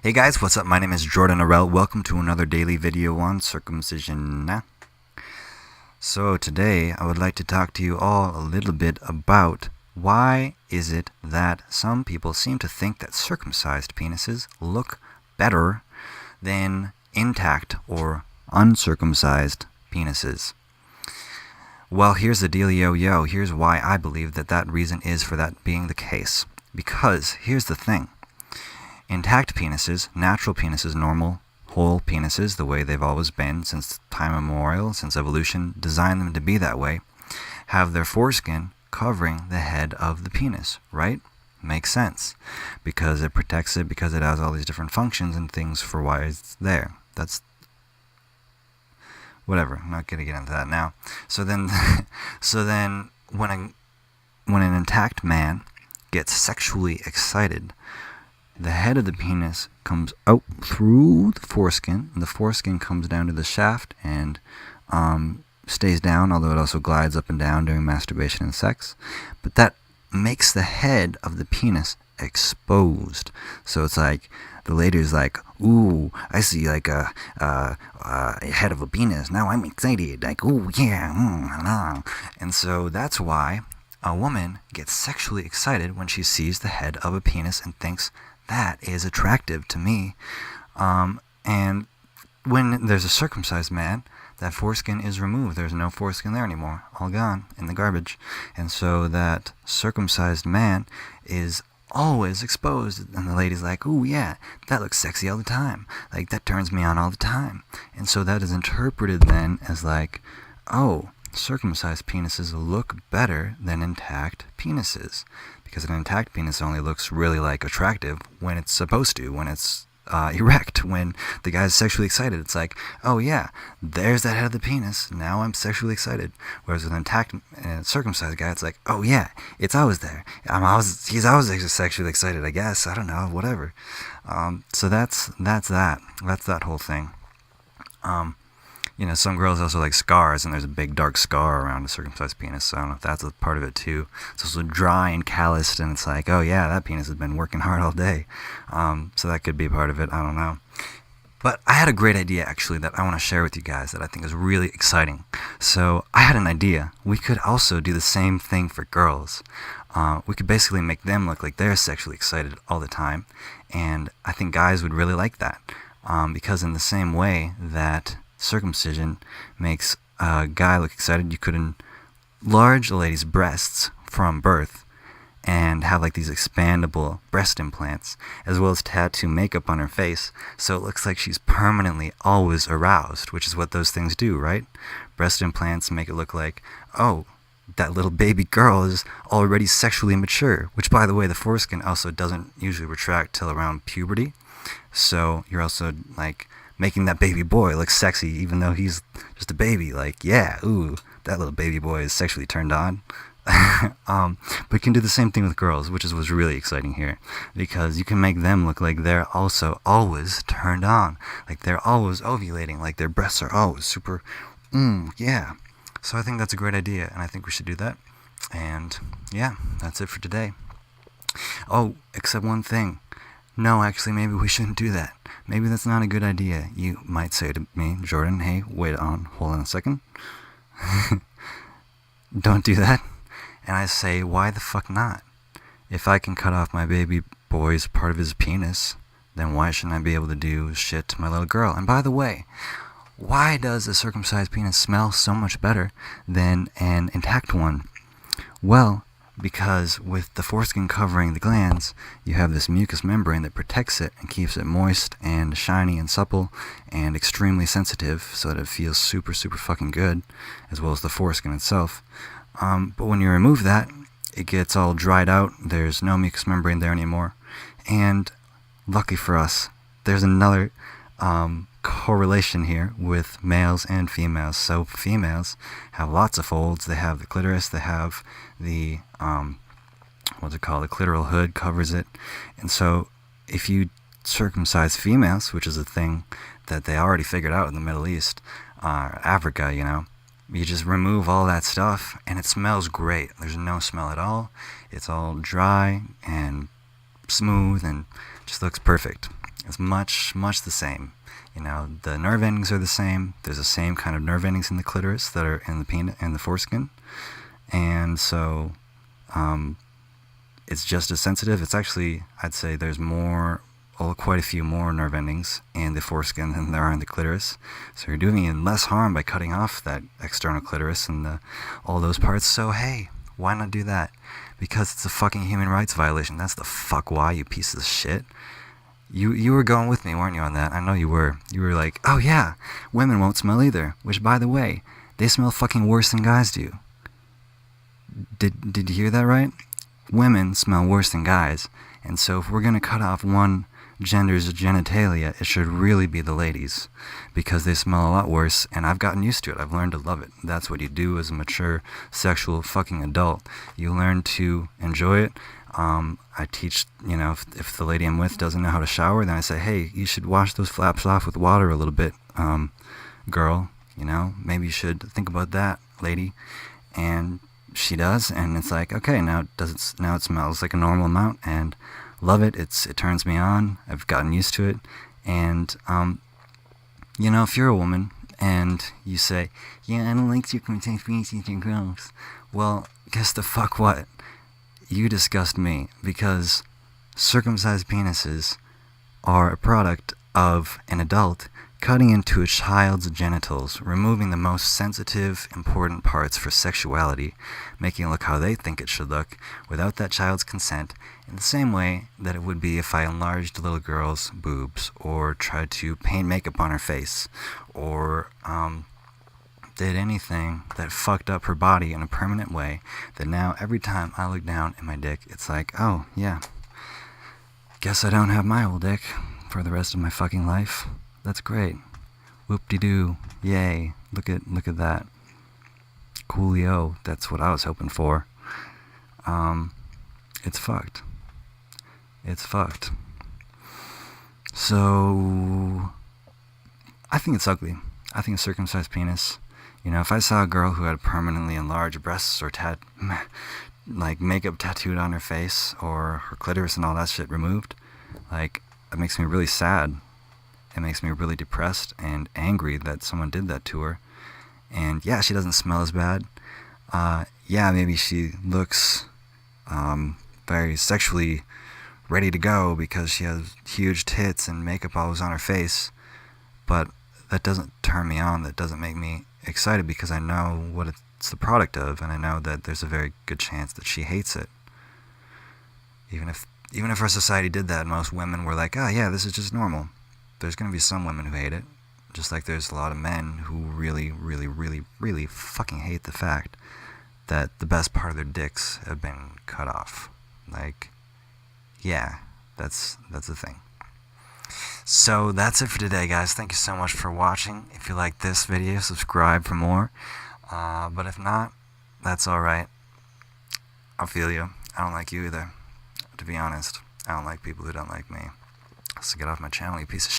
Hey guys, what's up? My name is Jordan Arell. Welcome to another daily video on circumcision. So today I would like to talk to you all a little bit about why is it that some people seem to think that circumcised penises look better than intact or uncircumcised penises. Well, here's the dealio. Here's why I believe that reason is for that being the case. Because here's the thing. Intact penises, natural penises, normal, whole penises, the way they've always been since time immemorial, since evolution designed them to be that way, have their foreskin covering the head of the penis, right? Makes sense. Because it protects it, because it has all these different functions and things for why it's there. That's whatever. I'm not going to get into that now. So then when an intact man gets sexually excited, the head of the penis comes out through the foreskin, and the foreskin comes down to the shaft and stays down, although it also glides up and down during masturbation and sex. But that makes the head of the penis exposed. So it's like, the lady's like, ooh, I see like a head of a penis. Now I'm excited. Like, ooh, yeah. And so that's why a woman gets sexually excited when she sees the head of a penis and thinks, that is attractive to me. And when there's a circumcised man, that foreskin is removed. There's no foreskin there anymore. All gone in the garbage. And so that circumcised man is always exposed. And the lady's like, ooh, yeah, that looks sexy all the time. Like, that turns me on all the time. And so that is interpreted then as like, oh, circumcised penises look better than intact penises. Because an intact penis only looks really like attractive when it's supposed to, when it's erect, when the guy's sexually excited. It's like, oh yeah, there's that head of the penis, now I'm sexually excited. Whereas with an intact circumcised guy, it's like, oh yeah, it's always there. He's always sexually excited, I guess. I don't know, whatever. So that's that whole thing. Some girls also like scars, and there's a big dark scar around a circumcised penis, so I don't know if that's a part of it too. It's also dry and calloused, and it's like, oh yeah, that penis has been working hard all day. So that could be part of it, I don't know. But I had a great idea, actually, that I want to share with you guys that I think is really exciting. So I had an idea. We could also do the same thing for girls. We could basically make them look like they're sexually excited all the time, and I think guys would really like that. Because in the same way that circumcision makes a guy look excited, you could enlarge a lady's breasts from birth and have like these expandable breast implants, as well as tattoo makeup on her face, so it looks like she's permanently always aroused, which is what those things do, right? Breast implants make it look like, oh, that little baby girl is already sexually mature, which, by the way, the foreskin also doesn't usually retract till around puberty, so you're also like making that baby boy look sexy, even though he's just a baby. Like, yeah, ooh, that little baby boy is sexually turned on. But you can do the same thing with girls, which is what's really exciting here, because you can make them look like they're also always turned on, like they're always ovulating, like their breasts are always super, yeah. So I think that's a great idea, and I think we should do that. And yeah, that's it for today. Oh, except one thing. No, actually, maybe we shouldn't do that. Maybe that's not a good idea. You might say to me, Jordan, hey, hold on a second. Don't do that. And I say, why the fuck not? If I can cut off my baby boy's part of his penis, then why shouldn't I be able to do shit to my little girl? And by the way, why does a circumcised penis smell so much better than an intact one? Well, because with the foreskin covering the glands, you have this mucous membrane that protects it and keeps it moist and shiny and supple and extremely sensitive, so that it feels super, super fucking good, as well as the foreskin itself. But when you remove that, it gets all dried out. There's no mucous membrane there anymore. And lucky for us, there's another correlation here with males and females. So females have lots of folds. They have the clitoris, they have the the clitoral hood covers it. And so if you circumcise females, which is a thing that they already figured out in the Middle East, Africa, you just remove all that stuff and it smells great. There's no smell at all. It's all dry and smooth and just looks perfect. It's much the same. You know, the nerve endings are the same. There's the same kind of nerve endings in the clitoris that are in the penis and the foreskin, and so it's just as sensitive. It's actually, I'd say, there's quite a few more nerve endings in the foreskin than there are in the clitoris. So you're doing even less harm by cutting off that external clitoris and all those parts. So hey, why not do that? Because it's a fucking human rights violation. That's the fuck why, you piece of shit. You were going with me, weren't you, on that? I know you were. You were like, oh yeah, women won't smell either. Which, by the way, they smell fucking worse than guys do. Did you hear that right? Women smell worse than guys. And so if we're going to cut off one gender's genitalia, it should really be the ladies, because they smell a lot worse, and I've gotten used to it. I've learned to love it. That's what you do as a mature sexual fucking adult. You learn to enjoy it. I teach, if the lady I'm with doesn't know how to shower, then I say, hey, you should wash those flaps off with water a little bit, girl, maybe you should think about that, lady. And she does, and it's like, okay, now it smells like a normal amount, and love it. It turns me on. I've gotten used to it. And if you're a woman and you say, yeah, I don't like circumcised penises, they're gross, well, guess the fuck what? You disgust me, because circumcised penises are a product of an adult cutting into a child's genitals, removing the most sensitive, important parts for sexuality, making it look how they think it should look, without that child's consent, in the same way that it would be if I enlarged a little girl's boobs, or tried to paint makeup on her face, or did anything that fucked up her body in a permanent way, that now every time I look down at my dick, it's like, oh, yeah, guess I don't have my old dick for the rest of my fucking life. That's great. Whoop-de-doo. Yay. Look at that. Coolio. That's what I was hoping for. It's fucked. It's fucked. So, I think it's ugly. I think a circumcised penis, if I saw a girl who had permanently enlarged breasts or makeup tattooed on her face, or her clitoris and all that shit removed, it makes me really sad. It makes me really depressed and angry that someone did that to her. And yeah, she doesn't smell as bad. Yeah, maybe she looks very sexually ready to go because she has huge tits and makeup always on her face. But that doesn't turn me on. That doesn't make me excited, because I know what it's the product of, and I know that there's a very good chance that she hates it. Even if our society did that, most women were like, oh yeah, this is just normal. There's going to be some women who hate it, just like there's a lot of men who really, really, really, really fucking hate the fact that the best part of their dicks have been cut off. Yeah, that's the thing. So that's it for today, guys. Thank you so much for watching. If you like this video, subscribe for more. But if not, that's alright. I feel you. I don't like you either, to be honest. I don't like people who don't like me. So get off my channel, you piece of shit.